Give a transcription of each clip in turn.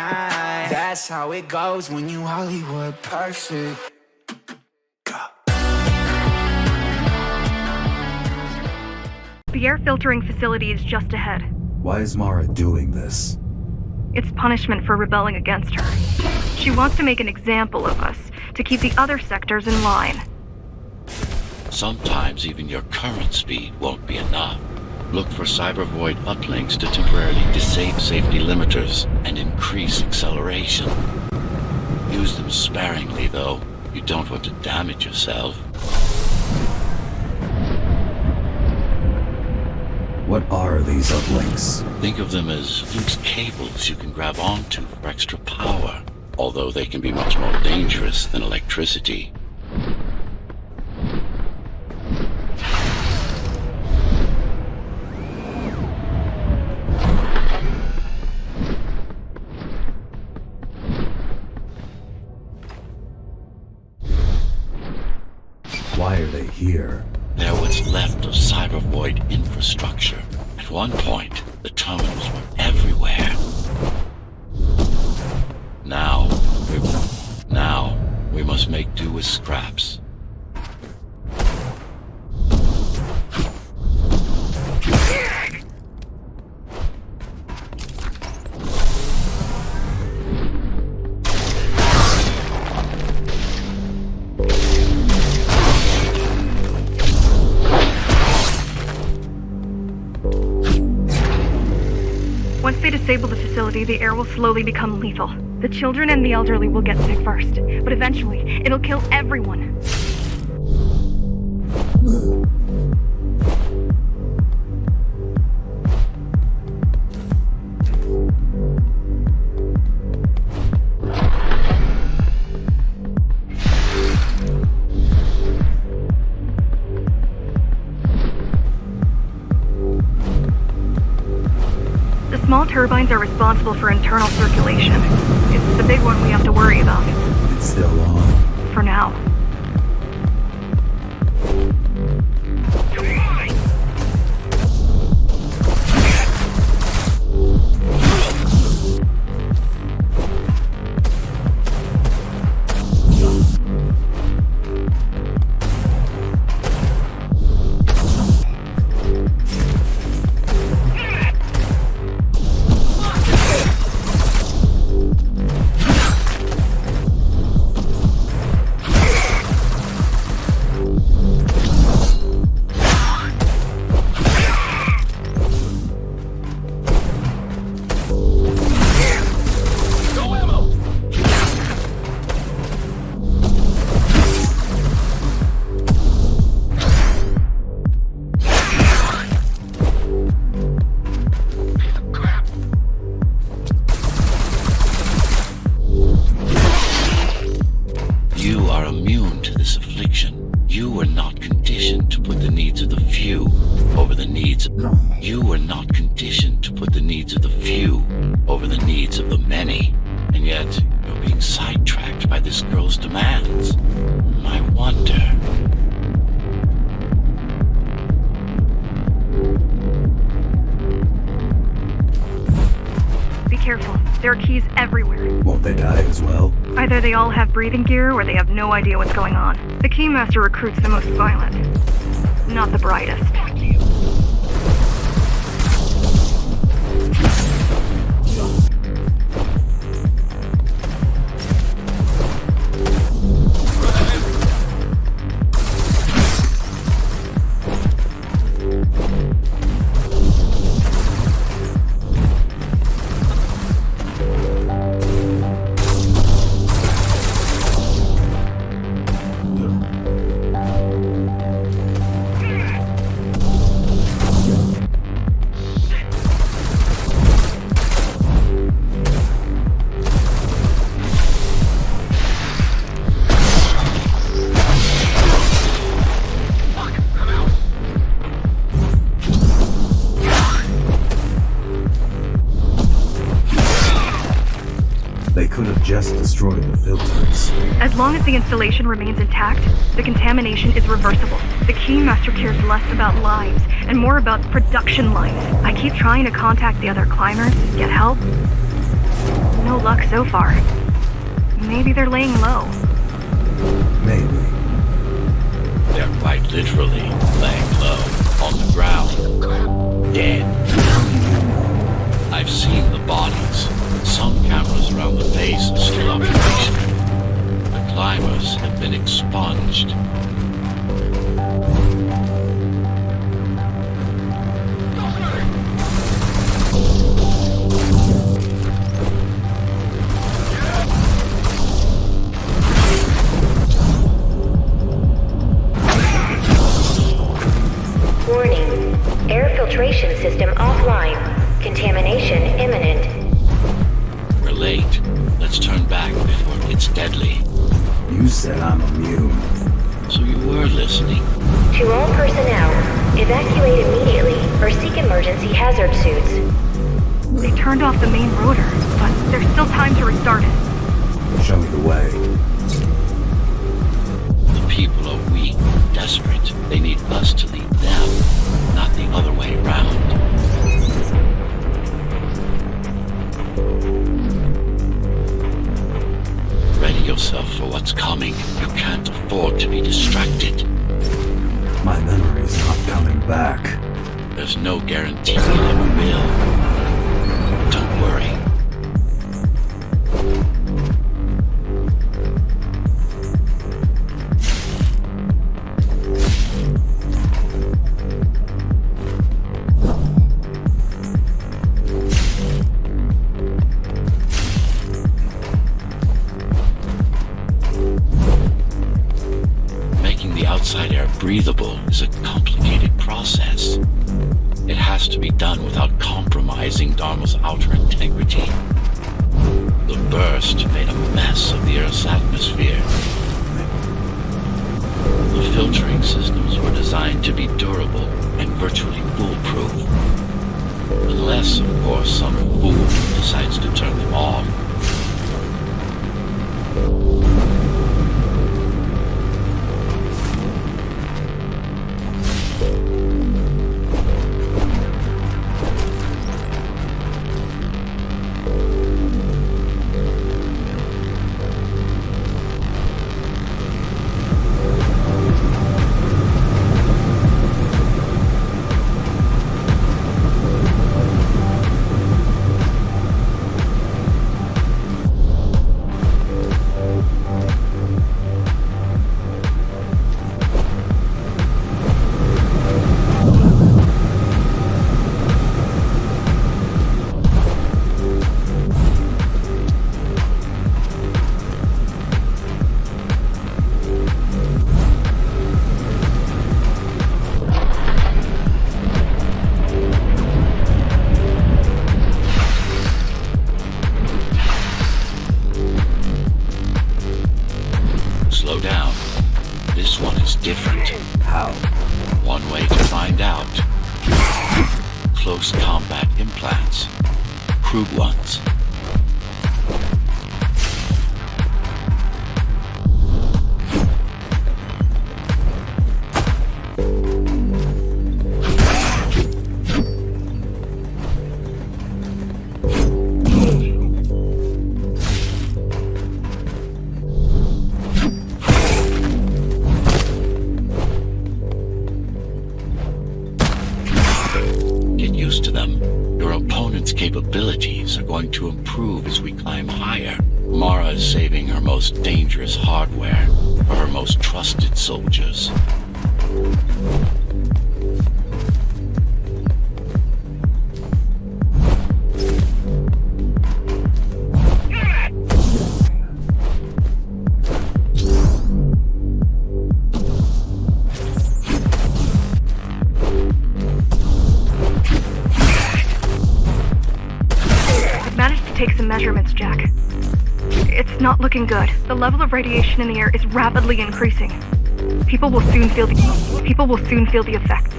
night. That's how it goes when you Hollywood perfect. The air filtering facility is just ahead. Why is Mara doing this? It's punishment for rebelling against her. She wants to make an example of us, to keep the other sectors in line. Sometimes even your current speed won't be enough. Look for cybervoid uplinks to temporarily disable safety limiters and increase acceleration. Use them sparingly, though. You don't want to damage yourself. What are these uplinks? Think of them as loose cables you can grab onto for extra power, although they can be much more dangerous than electricity. Why are they here? They're what's left of cybervoid infrastructure. At one point, the terminals were everywhere. Now we must make do with scraps. Once they disable the facility, the air will slowly become lethal. The children and the elderly will get sick first, but eventually, it'll kill everyone. Small turbines are responsible for internal circulation. It's the big one we have to worry about. It's still on. For now. You were not conditioned to put the needs of the few over the needs of the many, and yet you're being sidetracked by this girl's demands. I wonder. Be careful. There are keys everywhere. Won't they die as well? Either they all have breathing gear or they have no idea what's going on. The Keymaster recruits the most violent, not the brightest. They could have just destroyed the filters. As long as the installation remains intact, the contamination is reversible. The Keymaster cares less about lives and more about production lines. I keep trying to contact the other climbers, get help. No luck so far. Maybe they're laying low. Maybe. They're quite literally laying low on the ground, dead. I've seen the bodies. Some cameras around the base are still operational. The climbers have been expunged. Warning. Air filtration system offline. Contamination imminent. We're late. Let's turn back before it gets deadly. You said I'm immune. So you were listening. To all personnel, evacuate immediately or seek emergency hazard suits. They turned off the main rotor, but there's still time to restart it. Show me the way. The people are weak, desperate. They need us to lead them, not the other way around. Ready yourself for what's coming. You can't afford to be distracted. My memory's not coming back. There's no guarantee it ever will. Don't worry. Making the outside air breathable is a complicated process. It has to be done without compromising Dharma's outer integrity. The burst made a mess of the Earth's atmosphere. The filtering systems were designed to be durable and virtually foolproof. Unless, of course, some fool decides to turn them off. Slow down. This one is different. How? One way to find out. Close combat implants. Crude ones. Get used to them. Your opponent's capabilities are going to improve as we climb higher. Mara is saving her most dangerous hardware for her most trusted soldiers. Take some measurements, Jack. It's not looking good. The level of radiation in the air is rapidly increasing. People will soon feel the effects.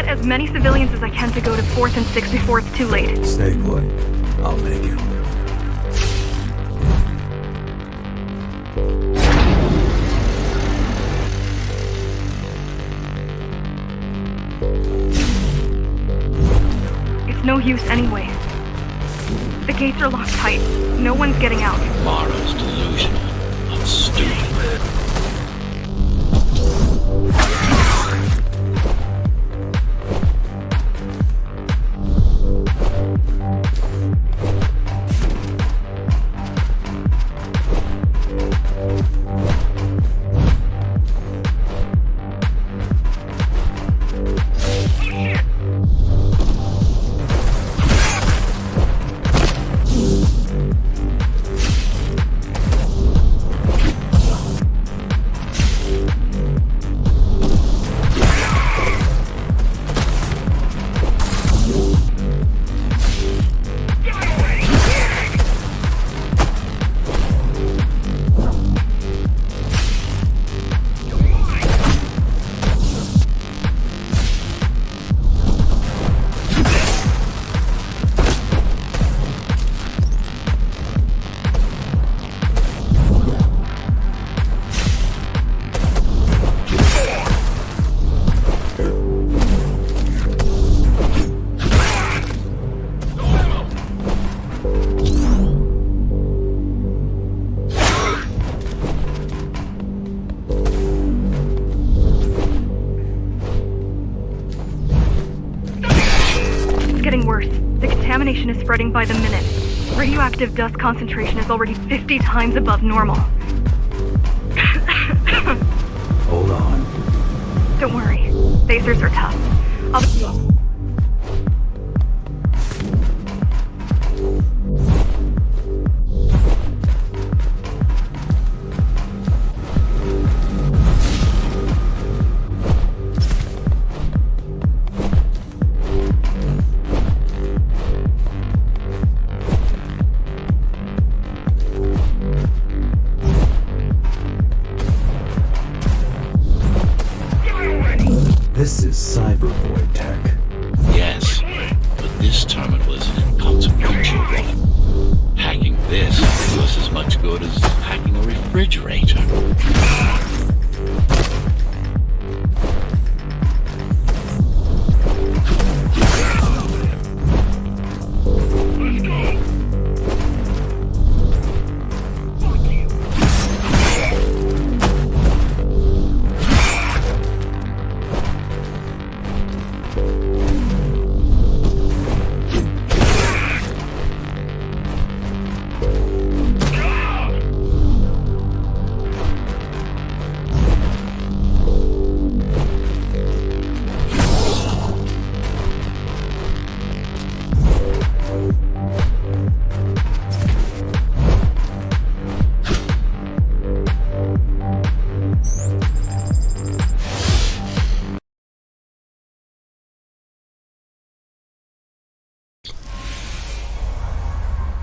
get as many civilians as I can to go to 4th and 6th before it's too late. Stay put. I'll make it. It's no use anyway. The gates are locked tight. No one's getting out. Mara's delusional. I'm stupid. Contamination is spreading by the minute. Radioactive dust concentration is already 50 times above normal. Hold on. Don't worry. Phasers are tough. This is cyber void tech. Yes, but this terminal is an inconsequential one. Hacking this will do us as much good as hacking a refrigerator.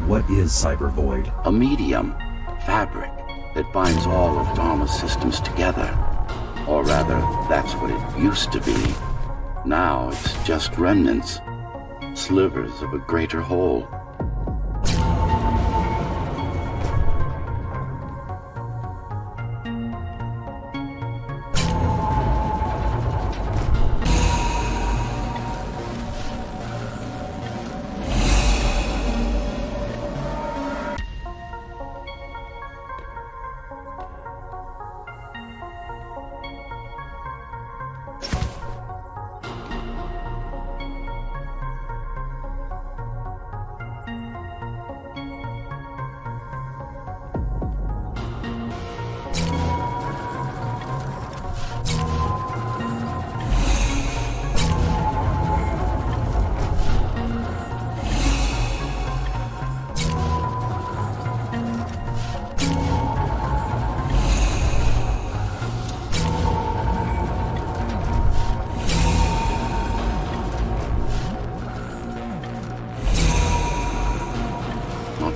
What is cyber void? A medium, fabric, that binds all of Dharma's systems together. Or rather, that's what it used to be. Now it's just remnants, slivers of a greater whole.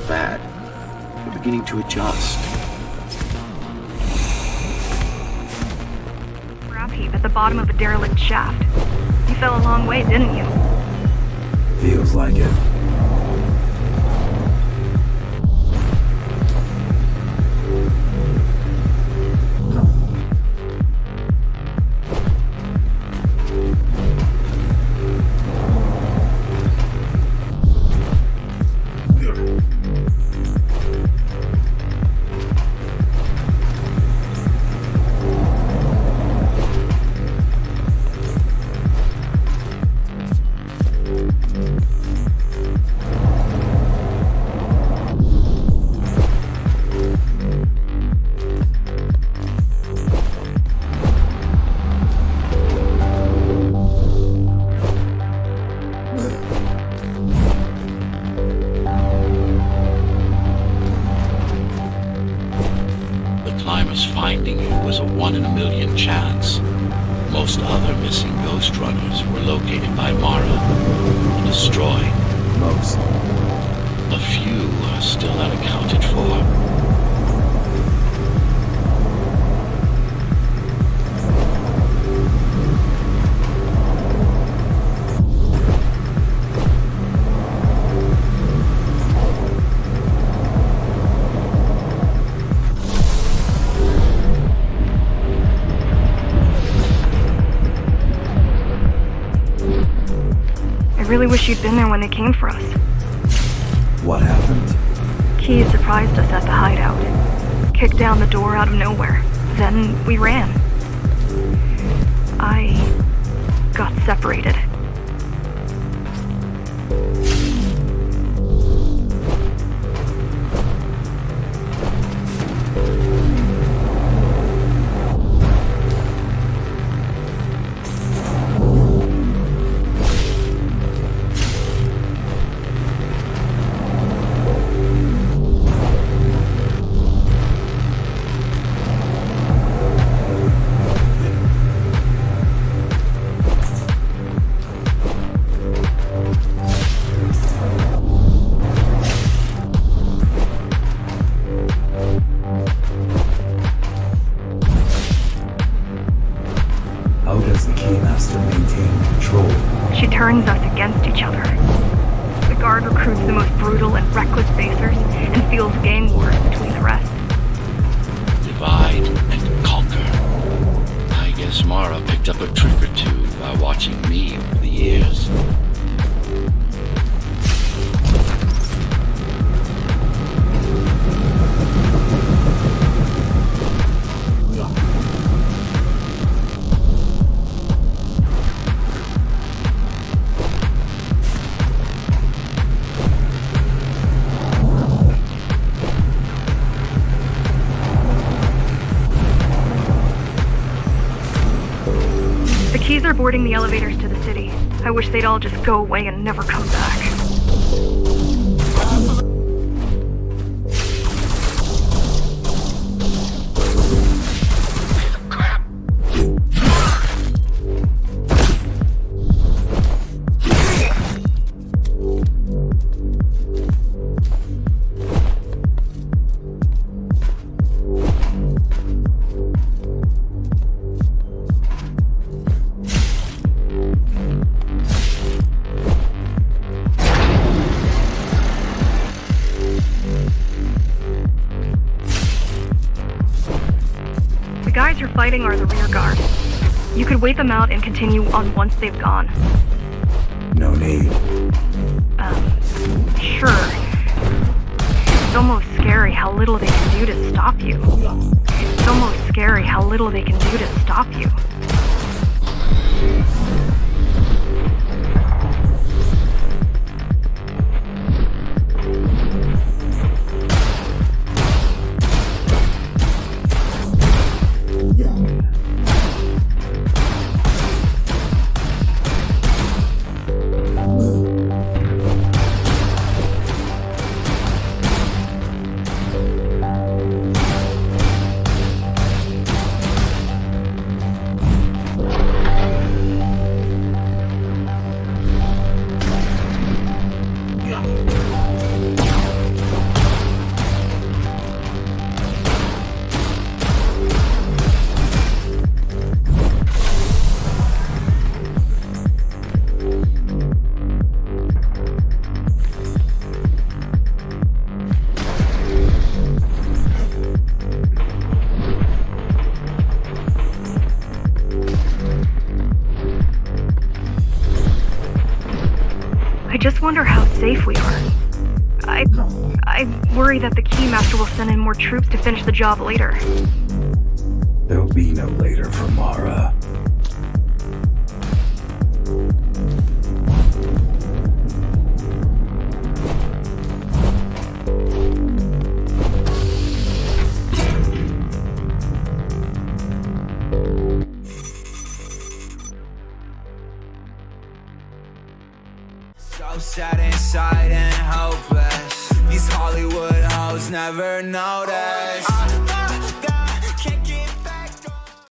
Bad. We're beginning to adjust. Scrap heap at the bottom of a derelict shaft. You fell a long way, didn't you? Feels like it. Finding you was a 1 in a million chance. Most other missing Ghostrunners were located by Mara and destroyed. Most. A few are still unaccounted for. I really wish you'd been there when they came for us. What happened? Key surprised us at the hideout. Kicked down the door out of nowhere. Then we ran. I got separated. How does the Keymaster maintain control? She turns us against each other. The guard recruits the most brutal and reckless basers and fuels gang wars between the rest. Divide and conquer. I guess Mara picked up a trick or two by watching me over the years. Keys are boarding the elevators to the city. I wish they'd all just go away and never come back. The guys you're fighting are the rear guard. You could wait them out and continue on once they've gone. No need. Sure. It's almost scary how little they can do to stop you. It's almost scary how little they can do to stop you. just wonder how safe we are. I worry that the Keymaster will send in more troops to finish the job later. There'll be no later for Mara. So sad inside and hopeless. These Hollywood hoes never notice.